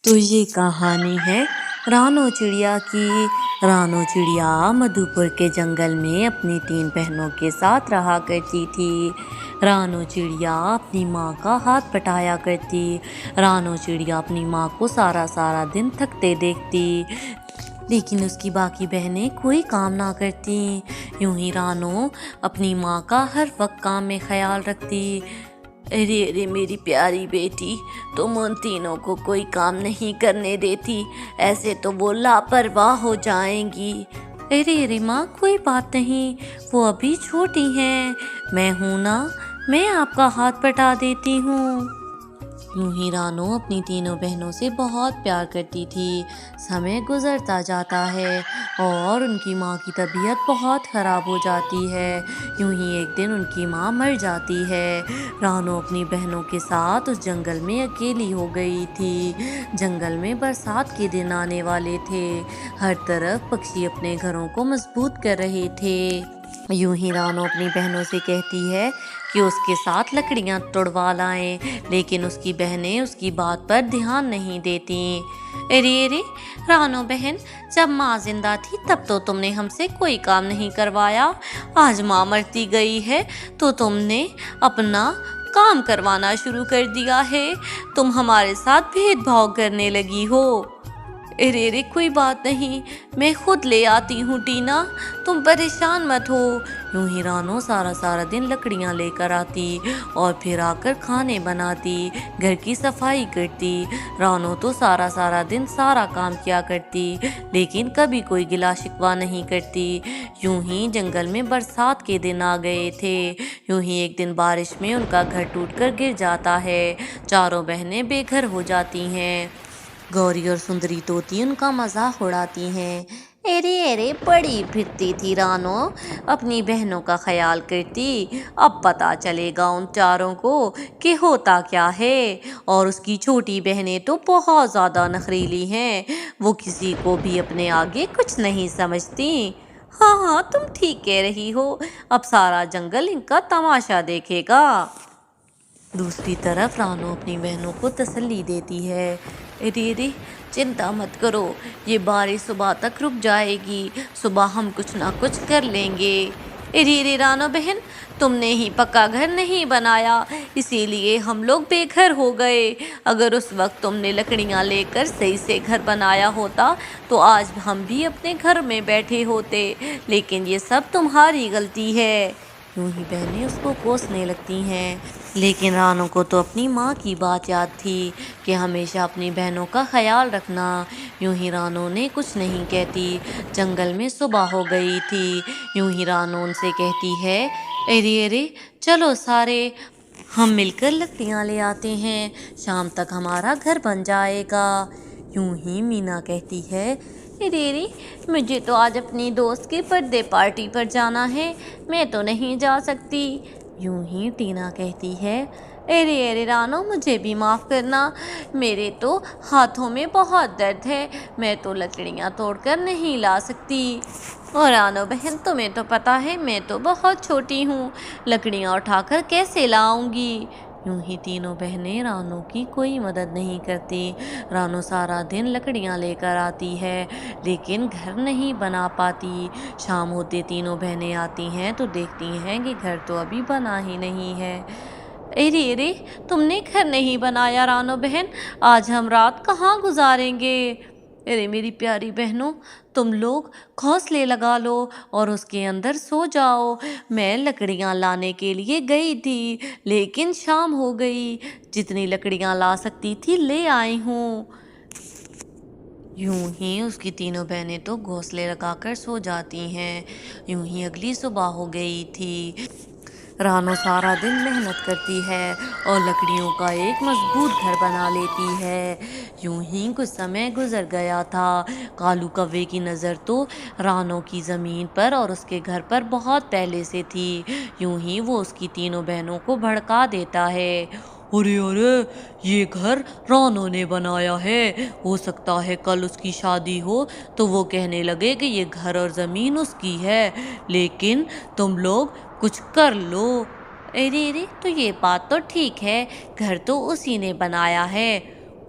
تو یہ کہانی ہے رانو چڑیا کی۔ رانو چڑیا مدھوپور کے جنگل میں اپنی 3 بہنوں کے ساتھ رہا کرتی تھی۔ رانو چڑیا اپنی ماں کا ہاتھ بٹایا کرتی۔ رانو چڑیا اپنی ماں کو سارا دن تھکتے دیکھتی، لیکن اس کی باقی بہنیں کوئی کام نہ کرتی۔ یوں ہی رانو اپنی ماں کا ہر وقت کام میں خیال رکھتی۔ ارے میری پیاری بیٹی، تم ان تینوں کو کوئی کام نہیں کرنے دیتی، ایسے تو وہ لاپرواہ ہو جائیں گی۔ ارے ماں، کوئی بات نہیں، وہ ابھی چھوٹی ہیں، میں ہوں نا، میں آپ کا ہاتھ بٹا دیتی ہوں۔ یوں ہی رانو اپنی تینوں بہنوں سے بہت پیار کرتی تھی۔ سمے گزرتا جاتا ہے اور ان کی ماں کی طبیعت بہت خراب ہو جاتی ہے۔ یوں ہی ایک دن ان کی ماں مر جاتی ہے۔ رانو اپنی بہنوں کے ساتھ اس جنگل میں اکیلی ہو گئی تھی۔ جنگل میں برسات کے دن آنے والے تھے، ہر طرف پکشی اپنے گھروں کو مضبوط کر رہے تھے۔ یوں ہی رانو اپنی بہنوں سے کہتی ہے کہ اس کے ساتھ لکڑیاں توڑوا لائیں، لیکن اس کی بہنیں اس کی بات پر دھیان نہیں دیتی۔ ارے رانو بہن، جب ماں زندہ تھی تب تو تم نے ہم سے کوئی کام نہیں کروایا، آج ماں مرتی گئی ہے تو تم نے اپنا کام کروانا شروع کر دیا ہے، تم ہمارے ساتھ بھید بھاؤ کرنے لگی ہو۔ ارے کوئی بات نہیں، میں خود لے آتی ہوں ٹینا، تم پریشان مت ہو۔ یوں ہی رانو سارا دن لکڑیاں لے کر آتی اور پھر آ کر کھانے بناتی، گھر کی صفائی کرتی۔ رانو تو سارا دن سارا کام کیا کرتی، لیکن کبھی کوئی گلا شکوہ نہیں کرتی۔ یوں ہی جنگل میں برسات کے دن آ گئے تھے۔ یوں ہی ایک دن بارش میں ان کا گھر ٹوٹ کر گر جاتا ہے، چاروں بہنیں بے گھر ہو جاتی ہیں۔ گوری اور سندری طوطی ان کا مذاق اڑاتی ہیں۔ ارے پڑی پھرتی تھی رانو، اپنی بہنوں کا خیال کرتی، اب پتا چلے گا ان چاروں کو کہ ہوتا کیا ہے۔ اور اس کی چھوٹی بہنیں تو بہت زیادہ نخریلی ہیں، وہ کسی کو بھی اپنے آگے کچھ نہیں سمجھتی۔ ہاں تم ٹھیک کہہ رہی ہو، اب سارا جنگل ان کا تماشا دیکھے گا۔ دوسری طرف رانو اپنی بہنوں کو تسلی دیتی ہے۔ ارے چنتا مت کرو، یہ بارش صبح تک رک جائے گی، صبح ہم کچھ نہ کچھ کر لیں گے۔ ارے رانو بہن، تم نے ہی پکا گھر نہیں بنایا، اسی لیے ہم لوگ بے گھر ہو گئے، اگر اس وقت تم نے لکڑیاں لے کر صحیح سے گھر بنایا ہوتا تو آج ہم بھی اپنے گھر میں بیٹھے ہوتے، لیکن یہ سب تمہاری غلطی ہے۔ یوں ہی بہنیں اس کو کوسنے لگتی ہیں، لیکن رانو کو تو اپنی ماں کی بات یاد تھی کہ ہمیشہ اپنی بہنوں کا خیال رکھنا۔ یوں ہی رانو نے کچھ نہیں کہتی۔ جنگل میں صبح ہو گئی تھی۔ یوں ہی رانو ان سے کہتی ہے، ارے چلو سارے، ہم مل کر لکڑیاں لے آتے ہیں، شام تک ہمارا گھر بن جائے گا۔ یوں ہی مینا کہتی ہے، ارے مجھے تو آج اپنی دوست کی برتھ ڈے پارٹی پر جانا ہے، میں تو نہیں جا سکتی۔ یوں ہی ٹینا کہتی ہے، ارے رانو، مجھے بھی معاف کرنا، میرے تو ہاتھوں میں بہت درد ہے، میں تو لکڑیاں توڑ کر نہیں لا سکتی۔ اور رانو بہن، تمہیں تو پتا ہے میں تو بہت چھوٹی ہوں، لکڑیاں اٹھا کر کیسے لاؤں گی۔ یوں ہی تینوں بہنیں رانو کی کوئی مدد نہیں کرتی۔ رانو سارا دن لکڑیاں لے کر آتی ہے، لیکن گھر نہیں بنا پاتی۔ شام ہوتے تینوں بہنیں آتی ہیں تو دیکھتی ہیں کہ گھر تو ابھی بنا ہی نہیں ہے۔ ارے تم نے گھر نہیں بنایا رانو بہن، آج ہم رات کہاں گزاریں گے؟ ارے میری پیاری بہنوں، تم لوگ گھونسلے لگا لو اور اس کے اندر سو جاؤ، میں لکڑیاں لانے کے لیے گئی تھی لیکن شام ہو گئی، جتنی لکڑیاں لا سکتی تھی لے آئی ہوں۔ یوں ہی اس کی تینوں بہنیں تو گھونسلے لگا کر سو جاتی ہیں۔ یوں ہی اگلی صبح ہو گئی تھی۔ رانو سارا دن محنت کرتی ہے اور لکڑیوں کا ایک مضبوط گھر بنا لیتی ہے۔ یوں ہی کچھ سمے گزر گیا تھا۔ کالو کوے کی نظر تو رانو کی زمین پر اور اس کے گھر پر بہت پہلے سے تھی۔ یوں ہی وہ اس کی تینوں بہنوں کو بھڑکا دیتا ہے، ارے یہ گھر رانو نے بنایا ہے، ہو سکتا ہے کل اس کی شادی ہو تو وہ کہنے لگے کہ یہ گھر اور زمین اس کی ہے، لیکن تم لوگ کچھ کر لو۔ ارے تو یہ بات تو ٹھیک ہے، گھر تو اسی نے بنایا ہے،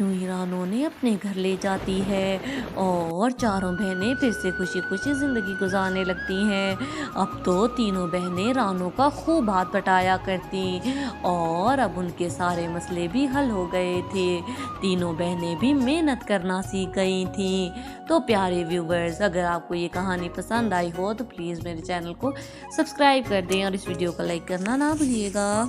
یوں ہی رانو نے اپنے گھر لے جاتی ہے اور چاروں بہنیں پھر سے خوشی خوشی زندگی گزارنے لگتی ہیں۔ اب تو تینوں بہنیں رانو کا خوب ہاتھ بٹایا کرتی اور اب ان کے سارے مسئلے بھی حل ہو گئے تھے۔ تینوں بہنیں بھی محنت کرنا سیکھ گئی تھیں۔ تو پیارے ویورز، اگر آپ کو یہ کہانی پسند آئی ہو تو پلیز میرے چینل کو سبسکرائب کر دیں اور اس ویڈیو کو لائک کرنا نہ بھولیے گا۔